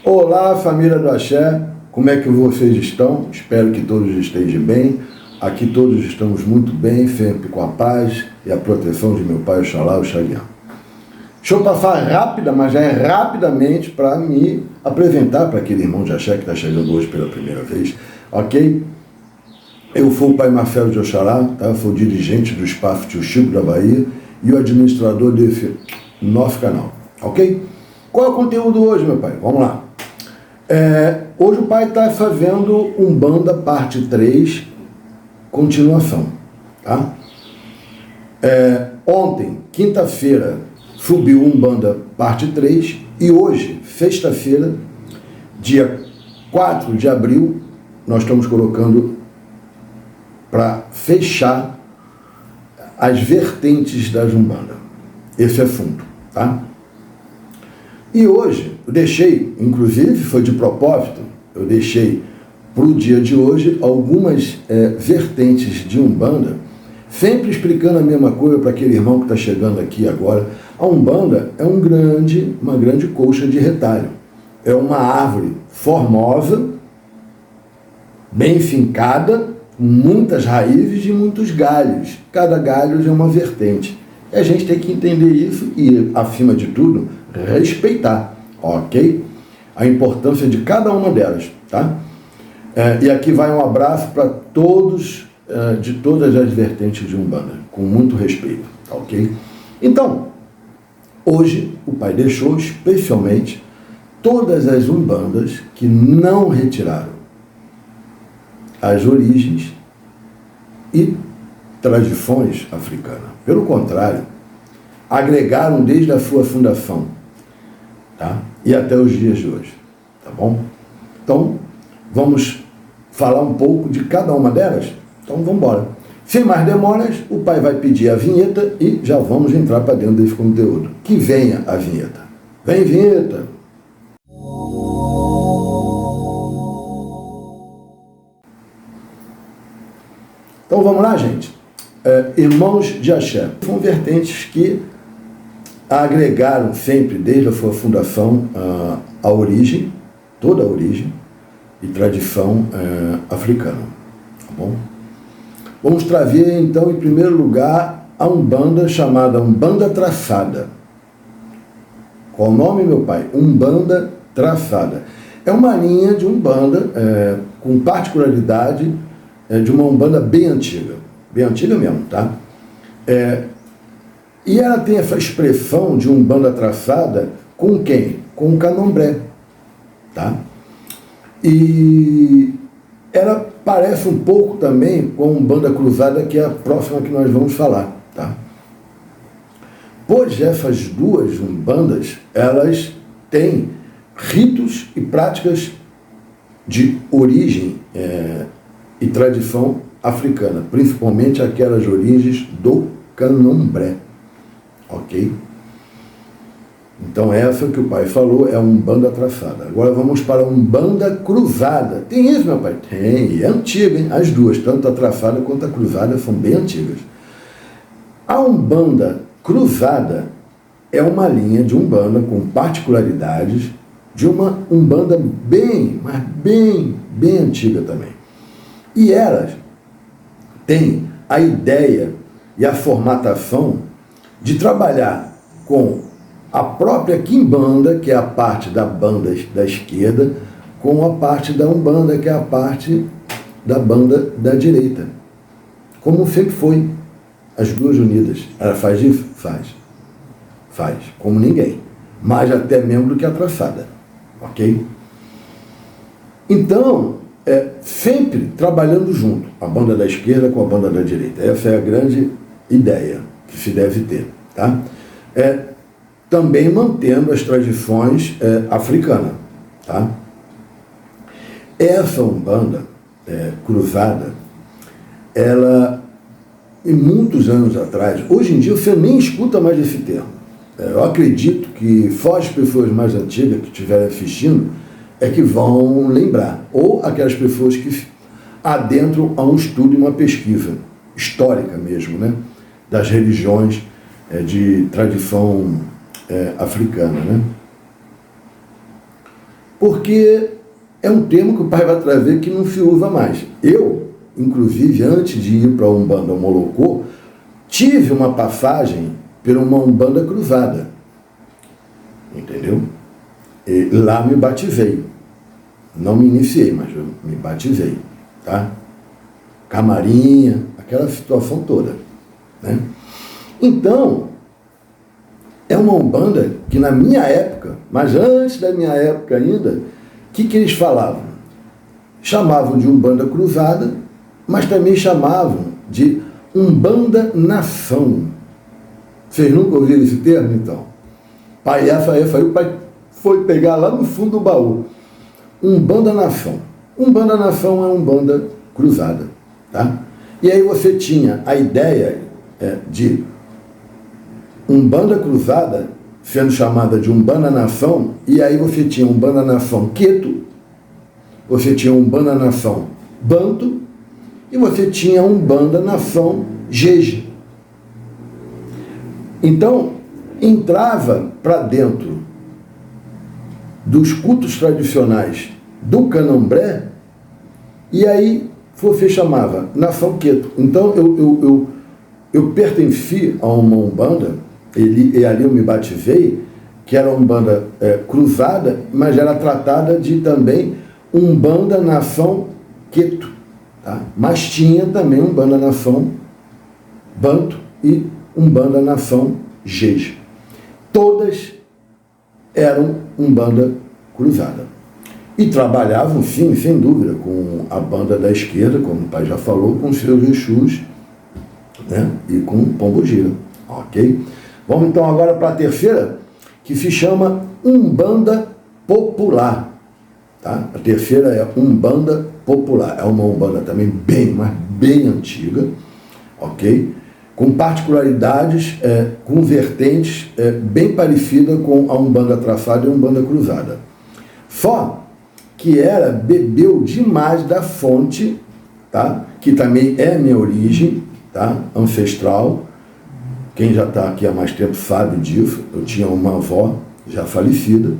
Olá, família do Axé, como é que vocês estão? Espero que todos estejam bem. Aqui todos estamos muito bem, sempre com a paz e a proteção de meu pai, Oxalá, Oxaliá. Deixa eu passar rápida, mas já é rapidamente para me apresentar para aquele irmão de Axé que está chegando hoje pela primeira vez, ok? Eu sou o pai Marcelo de Oxalá, tá? Eu sou dirigente do Espaço Tio Chico da Bahia e o administrador desse nosso canal, ok? Qual é o conteúdo hoje, meu pai? Vamos lá. Hoje o pai está fazendo Umbanda parte 3, continuação, tá? Ontem, quinta-feira, subiu Umbanda parte 3 e hoje, sexta-feira, dia 4 de abril, nós estamos colocando para fechar as vertentes da Umbanda, esse assunto, tá? E hoje, eu deixei, inclusive foi de propósito, eu deixei para o dia de hoje algumas vertentes de Umbanda, sempre explicando a mesma coisa para aquele irmão que está chegando aqui agora. A Umbanda é uma grande colcha de retalho. É uma árvore formosa, bem fincada, com muitas raízes e muitos galhos. Cada galho é uma vertente. E a gente tem que entender isso e, acima de tudo, respeitar, ok? A importância de cada uma delas, tá? E aqui vai um abraço para todos, de todas as vertentes de Umbanda, com muito respeito, ok? Então, hoje o pai deixou especialmente todas as Umbandas que não retiraram as origens e tradições africanas. Pelo contrário, agregaram desde a sua fundação, tá? E até os dias de hoje, tá bom? Então, vamos falar um pouco de cada uma delas? Então, vamos embora. Sem mais demoras, o pai vai pedir a vinheta e já vamos entrar para dentro desse conteúdo. Que venha a vinheta. Vem, vinheta! Então, vamos lá, gente. Irmãos de Axé. São vertentes que agregaram sempre, desde a sua fundação, a origem, toda a origem e tradição africana. Tá bom? Vamos trazer, então, em primeiro lugar, a Umbanda chamada Umbanda Traçada. Qual o nome, meu pai? Umbanda Traçada. É uma linha de Umbanda com particularidade de uma Umbanda bem antiga mesmo, tá? E ela tem essa expressão de Umbanda traçada com quem? Com o Candomblé, tá? E ela parece um pouco também com a Umbanda cruzada, que é a próxima que nós vamos falar, tá? Pois essas duas Umbandas, elas têm ritos e práticas de origem e tradição africana, principalmente aquelas origens do Candomblé, ok? Então essa que o pai falou é Umbanda traçada. Agora vamos para a Umbanda cruzada. Tem isso, meu pai? Tem, é antiga, hein? As duas, tanto a traçada quanto a cruzada, são bem antigas. A Umbanda cruzada é uma linha de Umbanda com particularidades de uma Umbanda mas bem antiga também. E elas têm a ideia e a formatação de trabalhar com a própria Quimbanda, que é a parte da banda da esquerda, com a parte da Umbanda, que é a parte da banda da direita. Como sempre foi, as duas unidas. Ela faz isso? Faz, como ninguém. Mais até mesmo do que a traçada, ok? Então, sempre trabalhando junto, a banda da esquerda com a banda da direita. Essa é a grande ideia que se deve ter, tá? Também mantendo as tradições africanas, tá? Essa Umbanda cruzada, ela, em muitos anos atrás, hoje em dia você nem escuta mais esse termo. Eu acredito que só as pessoas mais antigas que estiverem assistindo é que vão lembrar, ou aquelas pessoas que adentram a um estudo e uma pesquisa histórica mesmo, né, das religiões de tradição africana, né? porque é um termo que o pai vai trazer que não se usa mais. Eu, inclusive, antes de ir para a Umbanda Molocô, tive uma passagem por uma Umbanda cruzada, entendeu? E lá me batizei. Não me iniciei, mas eu me batizei, tá? Camarinha, aquela situação toda, né? Então, é uma Umbanda que na minha época, mas antes da minha época ainda, o que eles falavam? Chamavam de Umbanda cruzada, mas também chamavam de Umbanda nação. Vocês nunca ouviram esse termo, então? Pai, o pai foi pegar lá no fundo do baú. Umbanda nação. Umbanda nação é Umbanda cruzada, tá? E aí você tinha a ideia de Umbanda cruzada sendo chamada de Umbanda nação, e aí você tinha Umbanda nação Queto, você tinha Umbanda nação Banto, e você tinha Umbanda nação Jeje. Então, entrava para dentro dos cultos tradicionais do Candomblé, e aí você chamava Nação Queto. Então, eu pertenci a uma Umbanda, e ali eu me batizei, que era uma Umbanda cruzada, mas era tratada de também Umbanda Nação Queto, tá? Mas tinha também Umbanda Nação Banto e Umbanda Nação Jeje. Todas eram Umbanda cruzada. E trabalhavam, sim, sem dúvida, com a banda da esquerda, como o pai já falou, com seus Exus, né? E com Pombogira, ok? Vamos então agora para a terceira, que se chama Umbanda Popular. Tá? A terceira é Umbanda Popular. É uma Umbanda também mas bem antiga, ok? Com particularidades, com vertentes bem parecida com a Umbanda traçada e a Umbanda cruzada. Só que bebeu demais da fonte, tá? Que também é minha origem, tá? Ancestral. Quem já está aqui há mais tempo sabe disso. Eu tinha uma avó já falecida,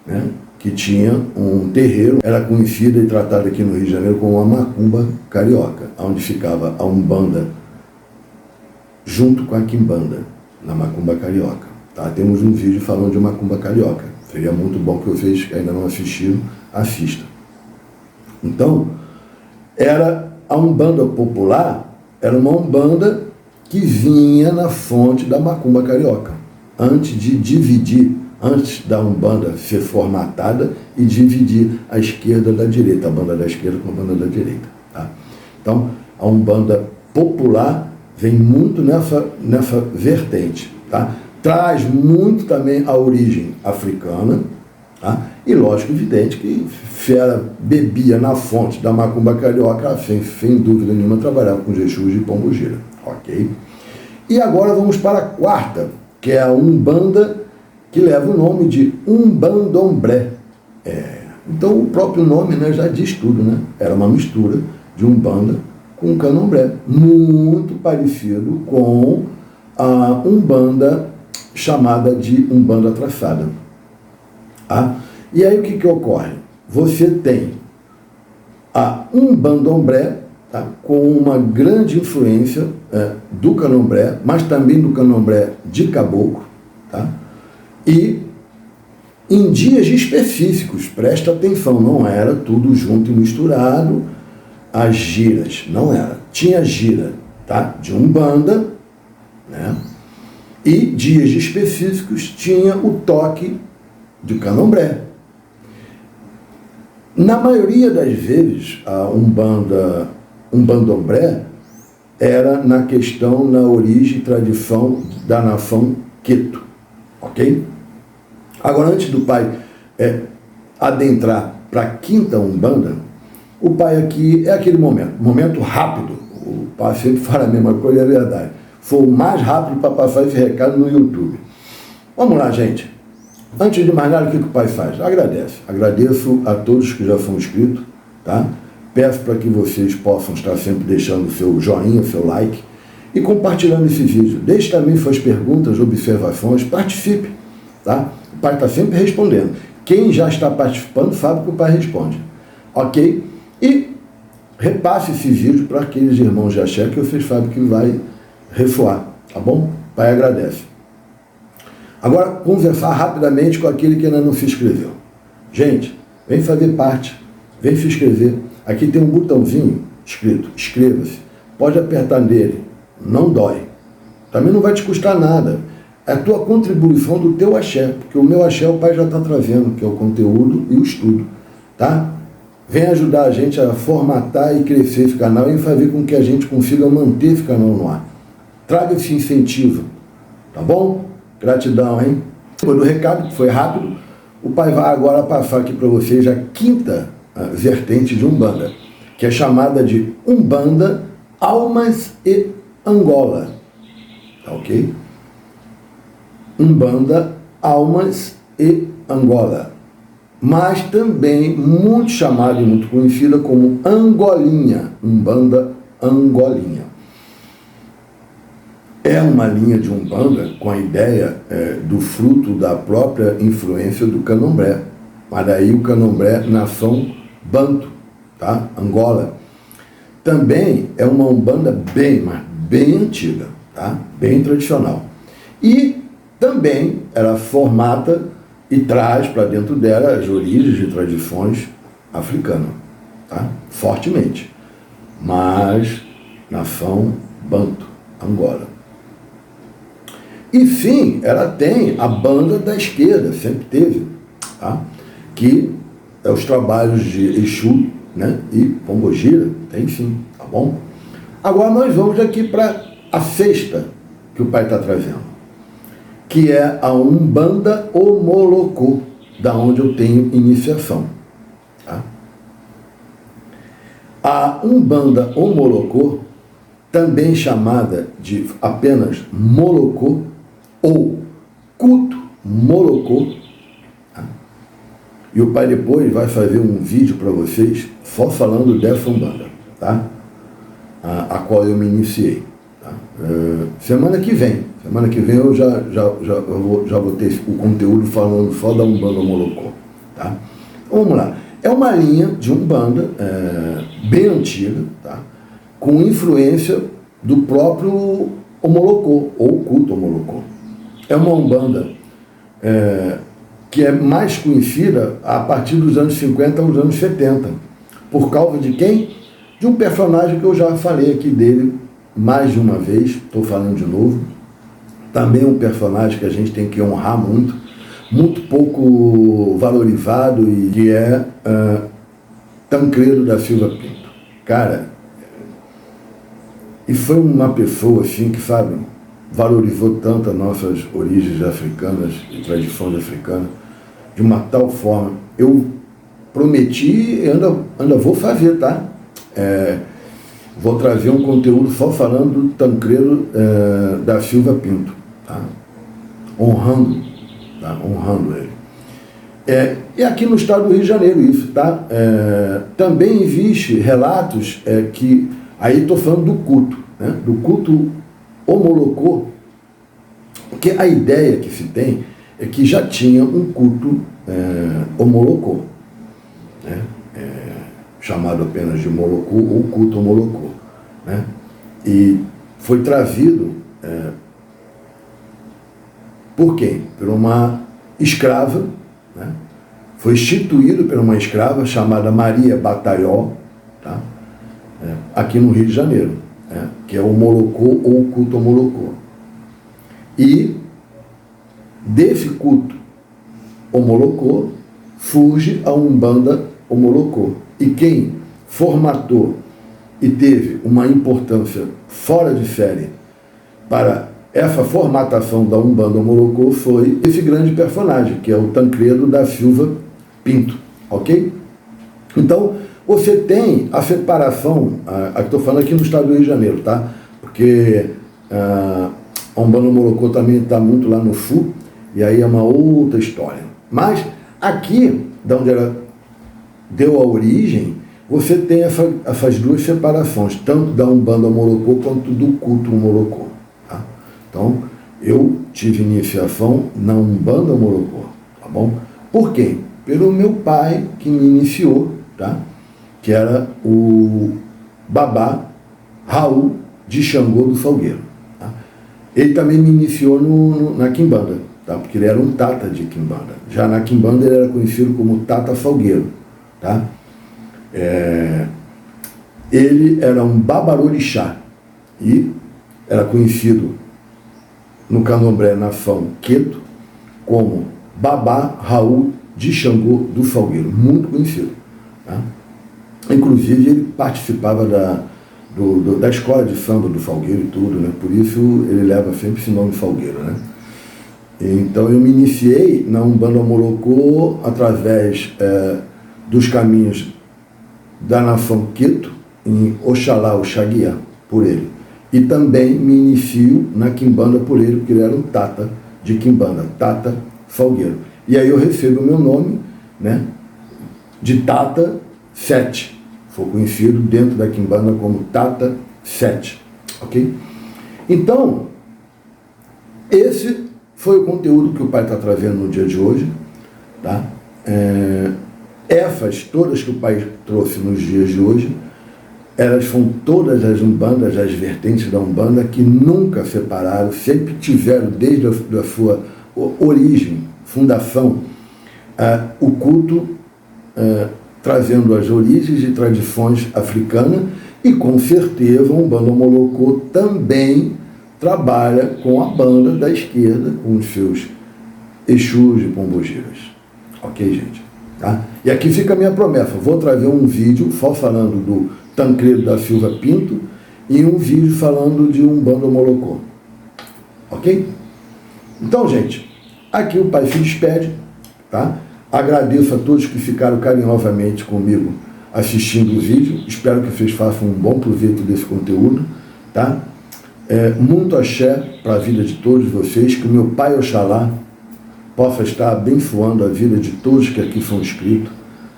né? Que tinha um terreiro, era conhecida e tratada aqui no Rio de Janeiro como a Macumba Carioca, onde ficava a Umbanda junto com a Quimbanda, na Macumba Carioca. Tá? Temos um vídeo falando de Macumba Carioca. Seria muito bom que vocês que ainda não assistiram, assistam. Então, era a Umbanda Popular, era uma Umbanda que vinha na fonte da Macumba Carioca, antes de dividir, antes da Umbanda ser formatada e dividir a esquerda da direita, a banda da esquerda com a banda da direita. Tá? Então, a Umbanda Popular vem muito nessa vertente, tá? Traz muito também a origem africana, tá? E lógico, evidente que Fera bebia na fonte da Macumba Carioca, sem dúvida nenhuma, trabalhava com Exus e Pombogira, ok? E agora vamos para a quarta, que é a Umbanda, que leva o nome de Umbandomblé. Então o próprio nome, né, já diz tudo, né? Era uma mistura de Umbanda com Candomblé, muito parecido com a Umbanda chamada de Umbanda traçada. Tá? E aí o que ocorre? Você tem a Umbandomblé, tá? Com uma grande influência do Candomblé, mas também do Candomblé de Caboclo, tá? E em dias específicos, presta atenção, não era tudo junto e misturado, as giras, não era. Tinha gira, tá? De Umbanda, né? E dias específicos tinha o toque de Candomblé. Na maioria das vezes, a Umbandomblé era na questão, na origem e tradição da nação Queto, ok? Agora, antes do pai adentrar para a quinta Umbanda, o pai aqui é aquele momento rápido. O pai sempre fala a mesma coisa, é verdade. Foi o mais rápido para passar esse recado no YouTube. Vamos lá, gente. Antes de mais nada, o que o pai faz? Agradece. Agradeço a todos que já são inscritos, tá? Peço para que vocês possam estar sempre deixando o seu joinha, o seu like e compartilhando esse vídeo. Deixe também suas perguntas, observações, participe, tá? O pai está sempre respondendo. Quem já está participando sabe que o pai responde. Ok? E repasse esse vídeo para aqueles irmãos de axé que vocês sabem que vai refoar. Tá bom? O pai agradece. Agora, conversar rapidamente com aquele que ainda não se inscreveu. Gente, vem fazer parte, vem se inscrever. Aqui tem um botãozinho escrito, inscreva-se. Pode apertar nele, não dói. Também não vai te custar nada. É a tua contribuição do teu axé, porque o meu axé o pai já está trazendo, que é o conteúdo e o estudo, tá? Vem ajudar a gente a formatar e crescer esse canal e fazer com que a gente consiga manter esse canal no ar. Traga esse incentivo, tá bom? Gratidão, hein? Depois do recado, que foi rápido, o pai vai agora passar aqui para vocês a quinta vertente de Umbanda, que é chamada de Umbanda, Almas e Angola. Tá ok? Umbanda, Almas e Angola. Mas também muito chamada e muito conhecida como Angolinha. Umbanda Angolinha. É uma linha de Umbanda com a ideia do fruto da própria influência do Candomblé. Mas daí o Candomblé, nação Banto, tá? Angola. Também é uma Umbanda bem antiga, tá? Bem tradicional. E também ela formata e traz para dentro dela as origens e tradições africanas, tá? Fortemente. Mas nação Banto, Angola. E sim, ela tem a banda da esquerda, sempre teve, tá? Que é os trabalhos de Exu, né? E Pombogira, tem sim, tá bom? Agora nós vamos aqui para a sexta que o pai está trazendo, que é a Umbanda Omolocô, da onde eu tenho iniciação, tá? A Umbanda Omolocô, também chamada de apenas Molocô, ou culto Molocô, tá? E o pai depois vai fazer um vídeo para vocês só falando dessa Umbanda, tá? A qual eu me iniciei, tá? Semana que vem eu já vou ter o conteúdo falando só da Umbanda Molocô, tá? Vamos lá. É uma linha de Umbanda bem antiga, tá? Com influência do próprio Omolocô, ou culto Omolocô. É uma Umbanda que é mais conhecida a partir dos anos 50 aos anos 70. Por causa de quem? De um personagem que eu já falei aqui dele mais de uma vez, estou falando de novo. Também um personagem que a gente tem que honrar muito, muito pouco valorizado, e que é Tancredo da Silva Pinto. Cara, e foi uma pessoa assim que, sabe, valorizou tanto as nossas origens africanas e tradições africanas de uma tal forma. Eu prometi e ainda vou fazer, tá? Vou trazer um conteúdo só falando do Tancredo da Silva Pinto, tá? Honrando ele. E aqui no estado do Rio de Janeiro isso, tá? Também existe relatos que, aí estou falando do culto, né? Do culto Omolocô, porque a ideia que se tem é que já tinha um culto Omolocô, né? Chamado apenas de Molocô ou culto Omolocô, né? E foi trazido por quem? Por uma escrava, né? Foi instituído por uma escrava chamada Maria Bataió, tá? Aqui no Rio de Janeiro, que é o Molocô ou o culto Omolocô. E desse culto Omolocô surge a Umbanda Omolocô. E quem formatou e teve uma importância fora de série para essa formatação da Umbanda Omolocô foi esse grande personagem, que é o Tancredo da Silva Pinto, ok? Então, você tem a separação, estou falando aqui no estado do Rio de Janeiro, tá? Porque a Umbanda Omolocô também está muito lá no sul, e aí é uma outra história. Mas aqui, de onde ela deu a origem, você tem essas duas separações, tanto da Umbanda Omolocô quanto do culto Omolocô, tá? Então, eu tive iniciação na Umbanda Omolocô, tá bom? Por quê? pelo meu pai, que me iniciou, tá? Que era o Babá Raul de Xangô do Salgueiro. Tá? Ele também me iniciou na quimbanda, tá? Porque ele era um tata de quimbanda. Já na quimbanda ele era conhecido como Tata Salgueiro. Tá? Ele era um babarorixá e era conhecido no candomblé Nafão Queto como Babá Raul de Xangô do Salgueiro, muito conhecido. Tá? Inclusive ele participava da escola de samba do Salgueiro e tudo, né? Por isso ele leva sempre esse nome Salgueiro, né? Então eu me iniciei na Umbanda Morocco através dos caminhos da Nafão Queto, em Oxalá, Oxaguiá, por ele. E também me inicio na quimbanda por ele, porque ele era um tata de quimbanda, Tata Salgueiro. E aí eu recebo o meu nome, né, de Tata 7. Foi conhecido dentro da quimbanda como Tata 7. Ok? Então, esse foi o conteúdo que o pai está trazendo no dia de hoje. Tá? Essas todas que o pai trouxe nos dias de hoje, elas são todas as umbandas, as vertentes da Umbanda, que nunca separaram, sempre tiveram, desde a sua origem, fundação, o culto, trazendo as origens e tradições africanas, e com certeza a Umbanda Morocco também trabalha com a banda da esquerda, com os seus Exus e Pombogiras. Ok, gente? Tá? E aqui fica a minha promessa, vou trazer um vídeo só falando do Tancredo da Silva Pinto e um vídeo falando de Umbanda Morocco. Ok? Então, gente, aqui o pai se despede, tá? Agradeço a todos que ficaram carinhosamente comigo assistindo o vídeo. Espero que vocês façam um bom proveito desse conteúdo, tá? Muito axé para a vida de todos vocês, que o meu pai Oxalá possa estar abençoando a vida de todos que aqui são inscritos,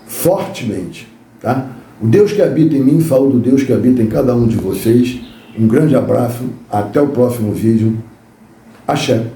fortemente, tá? O Deus que habita em mim, falo do Deus que habita em cada um de vocês. Um grande abraço, até o próximo vídeo. Axé.